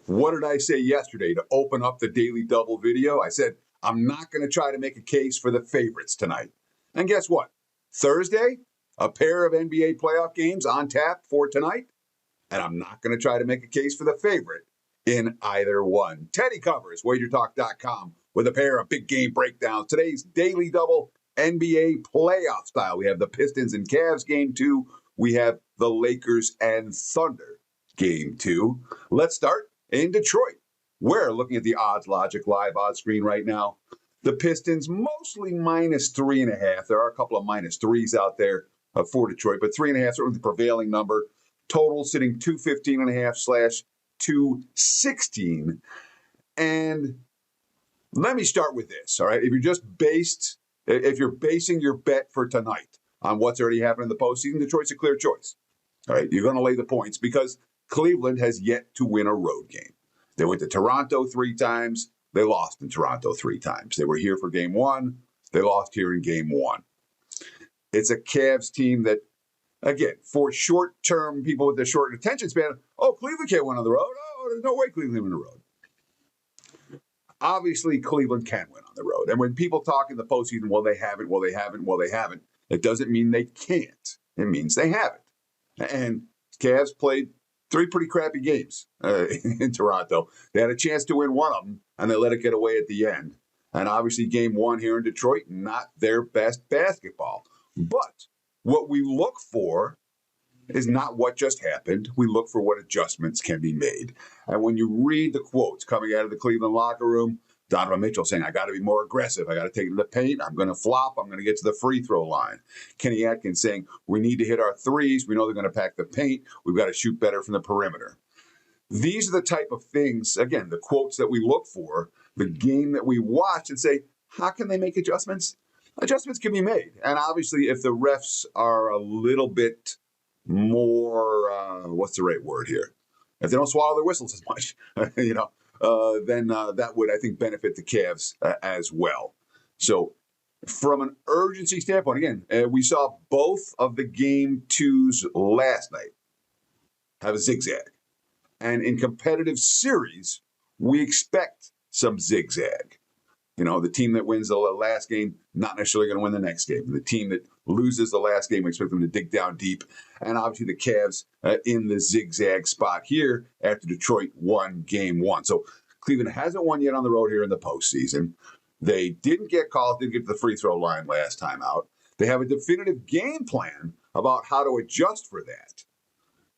What did I say yesterday to open up the Daily Double video? I said, I'm not going to try to make a case for the favorites tonight. And guess what? Thursday, a pair of NBA playoff games on tap for tonight. And I'm not going to try to make a case for the favorite in either one. Teddy covers WagerTalk.com with a pair of big game breakdowns. Today's Daily Double NBA playoff style. We have the Pistons and Cavs game 2. We have the Lakers and Thunder game 2. Let's start in Detroit. We're looking at the Odds Logic live odds screen right now. The Pistons mostly -3.5. There are a couple of -3s out there for Detroit, but 3.5 is certainly the prevailing number. Total sitting 215.5/216. And let me start with this, all right? If you're basing your bet for tonight on what's already happened in the postseason, Detroit's a clear choice. All right, you're going to lay the points because Cleveland has yet to win a road game. They went to Toronto 3 times. They lost in Toronto 3 times. They were here for game 1. They lost here in game 1. It's a Cavs team that, again, for short-term people with a short attention span, Cleveland can't win on the road. There's no way Cleveland can win on the road. Obviously, Cleveland can win on the road. And when people talk in the postseason, they haven't, it doesn't mean they can't. It means they haven't. And Cavs played 3 pretty crappy games in Toronto. They had a chance to win one of them, and they let it get away at the end. And obviously, game 1 here in Detroit, not their best basketball. But what we look for is not what just happened. We look for what adjustments can be made. And when you read the quotes coming out of the Cleveland locker room, Donovan Mitchell saying, I got to be more aggressive. I got to take it to the paint. I'm going to flop. I'm going to get to the free throw line. Kenny Atkins saying, we need to hit our threes. We know they're going to pack the paint. We've got to shoot better from the perimeter. These are the type of things, again, the quotes that we look for, the game that we watch and say, how can they make adjustments? Adjustments can be made. And obviously, if the refs are a little bit more, what's the right word here? If they don't swallow their whistles as much, then that would, I think, benefit the Cavs as well. So from an urgency standpoint, again, we saw both of the game 2s last night have a zigzag. And in competitive series, we expect some zigzag. The team that wins the last game, not necessarily going to win the next game. The team that loses the last game, we expect them to dig down deep. And obviously the Cavs in the zigzag spot here after Detroit won game 1. So Cleveland hasn't won yet on the road here in the postseason. They didn't get called, didn't get to the free throw line last time out. They have a definitive game plan about how to adjust for that.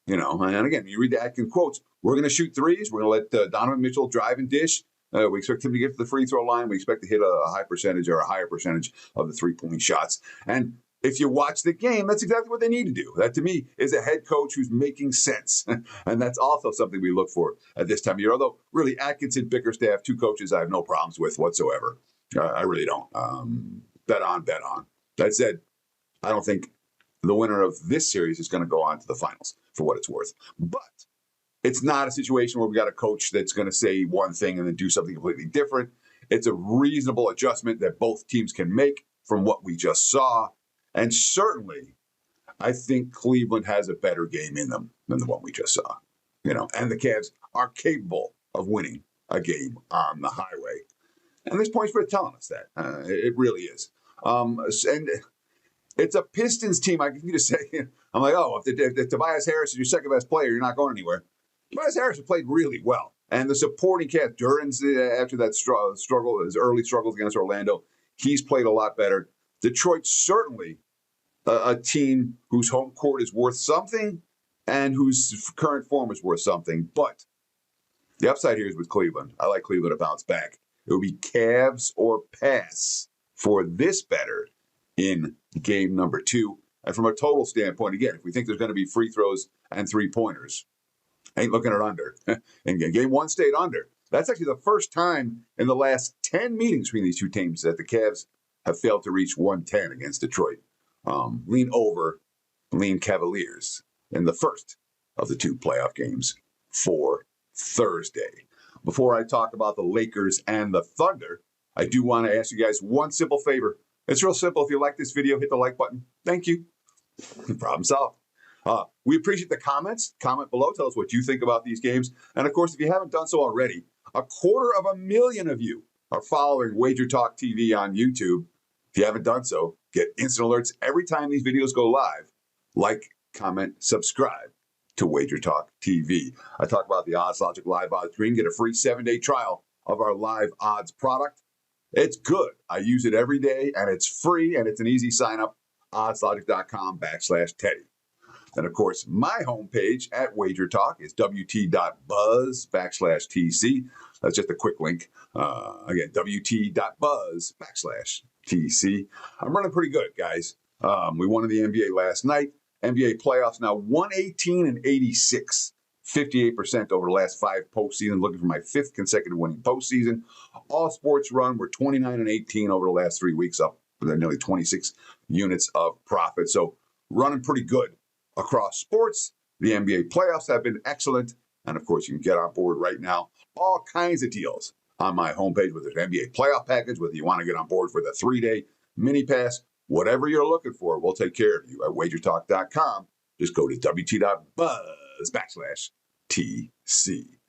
And again, you read the Atkins quotes, we're going to shoot threes. We're going to let Donovan Mitchell drive and dish. We expect him to get to the free throw line. We expect to hit a high percentage or a higher percentage of the 3-point shots. And if you watch the game, that's exactly what they need to do. That, to me, is a head coach who's making sense. And that's also something we look for at this time of year. Although, really, Atkinson, Bickerstaff, 2 coaches I have no problems with whatsoever. I really don't. Bet on. That said, I don't think the winner of this series is going to go on to the finals, for what it's worth. But it's not a situation where we got a coach that's going to say one thing and then do something completely different. It's a reasonable adjustment that both teams can make from what we just saw. And certainly, I think Cleveland has a better game in them than the one we just saw. And the Cavs are capable of winning a game on the highway. And this point's for telling us that. It really is. And it's a Pistons team, I can just say, I'm like, if Tobias Harris is your second best player, you're not going anywhere. Tobias Harris has played really well. And the supporting cast, Duran's after that struggle, his early struggles against Orlando, he's played a lot better. Detroit's certainly a team whose home court is worth something and whose current form is worth something. But the upside here is with Cleveland. I like Cleveland to bounce back. It would be Cavs or pass for this bettor in game number 2. And from a total standpoint, again, if we think there's going to be free throws and 3-pointers, ain't looking at under. And game 1 stayed under. That's actually the first time in the last 10 meetings between these 2 teams that the Cavs have failed to reach 110 against Detroit. Lean Cavaliers in the first of the 2 playoff games for Thursday. Before I talk about the Lakers and the Thunder, I do want to ask you guys one simple favor. It's real simple. If you like this video, hit the like button. Thank you. Problem solved. We appreciate the comments. Comment below. Tell us what you think about these games. And of course, if you haven't done so already, 250,000 of you are following WagerTalk TV on YouTube. If you haven't done so, get instant alerts every time these videos go live. Like, comment, subscribe to WagerTalk TV. I talk about the Odds Logic Live Odds Screen. Get a free 7-day trial of our live odds product. It's good. I use it every day, and it's free, and it's an easy sign-up. oddslogic.com/Teddy. And of course, my homepage at WagerTalk is wt.buzz/TC. That's just a quick link. Again, wt.buzz/TC. I'm running pretty good, guys. We won in the NBA last night. NBA playoffs now 118-86. 58% over the last 5 postseasons. Looking for my 5th consecutive winning postseason. All sports run. We're 29-18 over the last 3 weeks, up with nearly 26 units of profit. So running pretty good across sports. The NBA playoffs have been excellent. And of course, you can get on board right now. All kinds of deals on my homepage, whether it's an NBA playoff package, whether you want to get on board for the 3-day mini pass, whatever you're looking for, we'll take care of you at wagertalk.com. Just go to wt.buzz/TC.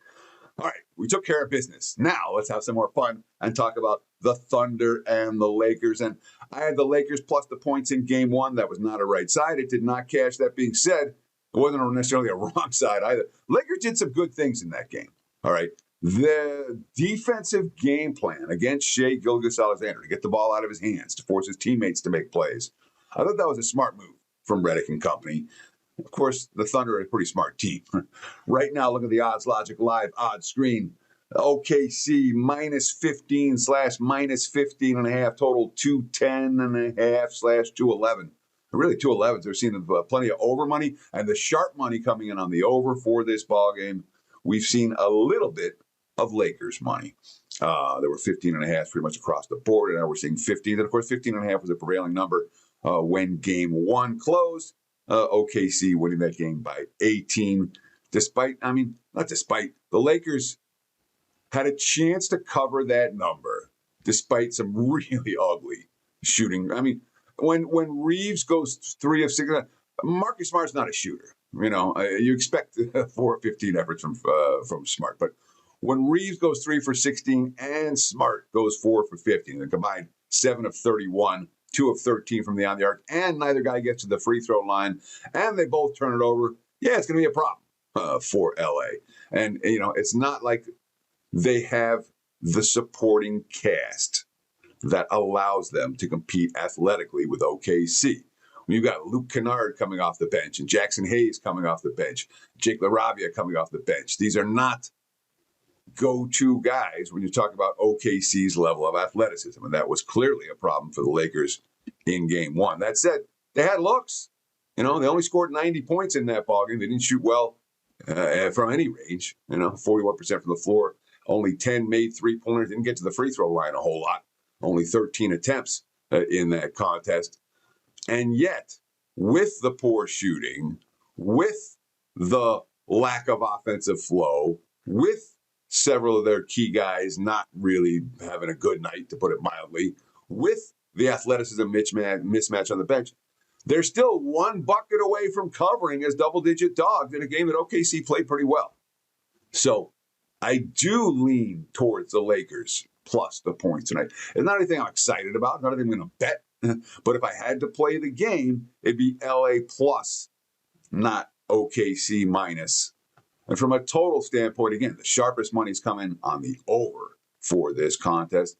All right, we took care of business. Now let's have some more fun and talk about the Thunder and the Lakers. And I had the Lakers plus the points in game 1. That was not a right side. It did not cash. That being said, it wasn't necessarily a wrong side either. Lakers did some good things in that game. All right. The defensive game plan against Shai Gilgeous-Alexander to get the ball out of his hands, to force his teammates to make plays. I thought that was a smart move from Redick and company. Of course, the Thunder are a pretty smart team. Right now, look at the Odds Logic Live odds screen. OKC -15/-15.5, total 210.5/211. Really, 211s. They're seeing plenty of over money, and the sharp money coming in on the over for this ball game. We've seen a little bit of Lakers money. There were 15.5 pretty much across the board, and now we're seeing 15. And of course, 15.5 was a prevailing number when game 1 closed. OKC winning that game by 18. Not despite, the Lakers had a chance to cover that number despite some really ugly shooting. When Reeves goes 3 of 6, Marcus Smart's not a shooter. You expect 4 of 15 efforts from Smart, but when Reeves goes 3 for 16 and Smart goes 4 for 15, they combined 7 of 31. 2 of 13 from beyond the arc, and neither guy gets to the free throw line, and they both turn it over. Yeah, it's going to be a problem for LA. And, it's not like they have the supporting cast that allows them to compete athletically with OKC. When you've got Luke Kennard coming off the bench and Jackson Hayes coming off the bench, Jake LaRavia coming off the bench, these are not go-to guys when you talk about OKC's level of athleticism. And that was clearly a problem for the Lakers in game 1. That said, they had looks. They only scored 90 points in that ballgame. They didn't shoot well from any range. 41% from the floor. Only 10 made three-pointers. Didn't get to the free throw line a whole lot. Only 13 attempts in that contest. And yet, with the poor shooting, with the lack of offensive flow, with several of their key guys not really having a good night, to put it mildly, with the athleticism mismatch on the bench, they're still 1 bucket away from covering as double-digit dogs in a game that OKC played pretty well. So I do lean towards the Lakers plus the points tonight. It's not anything I'm excited about, not anything I'm going to bet. But if I had to play the game, it'd be LA plus, not OKC minus. And from a total standpoint, again, the sharpest money's coming on the over for this contest.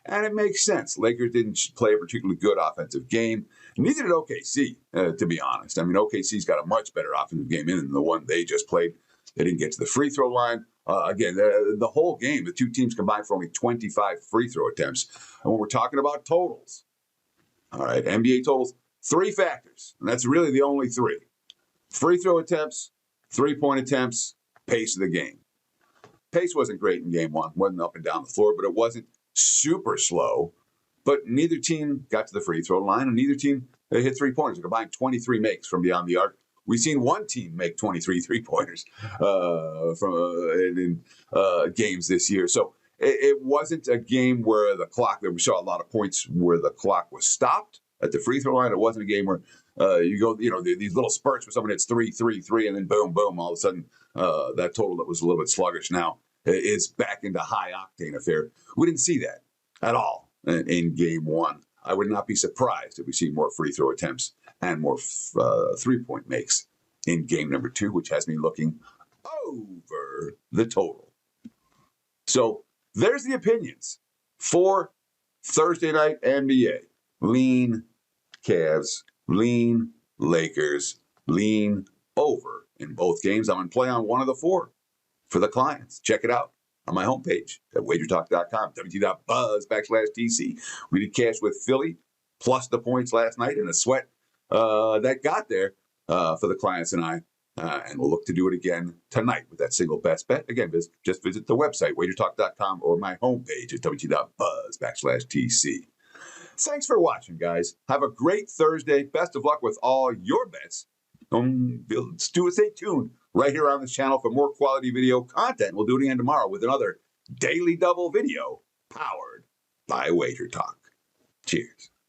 And it makes sense. Lakers didn't play a particularly good offensive game. Neither did OKC, to be honest. OKC's got a much better offensive game than the one they just played. They didn't get to the free throw line. Again, the whole game, the two teams combined for only 25 free throw attempts. And when we're talking about totals, all right, NBA totals, 3 factors. And that's really the only 3. Free throw attempts, 3-point attempts, pace of the game. Pace wasn't great in game 1. Wasn't up and down the floor, but it wasn't super slow. But neither team got to the free throw line, and neither team hit 3-pointers. A combined 23 makes from beyond the arc. We've seen one team make 23 3-pointers in games this year. So it wasn't a game where we saw a lot of points where the clock was stopped at the free throw line. It wasn't a game where You go, these little spurts where someone hits 3, 3, 3, and then boom, boom, all of a sudden that total that was a little bit sluggish now is back into high octane affair. We didn't see that at all in game one. I would not be surprised if we see more free throw attempts and more 3-point makes in game number 2, which has me looking over the total. So there's the opinions for Thursday night NBA. Lean Cavs, lean Lakers, lean over in both games. I'm going to play on one of the 4 for the clients. Check it out on my homepage at WagerTalk.com, WT.buzz/TC. We did cash with Philly plus the points last night in a sweat that got there for the clients and I. And we'll look to do it again tonight with that single best bet. Again, just visit the website, WagerTalk.com, or my homepage at WT.buzz/TC. Thanks for watching, guys. Have a great Thursday. Best of luck with all your bets. Stay tuned right here on this channel for more quality video content. We'll do it again tomorrow with another Daily Double video powered by WagerTalk. Cheers.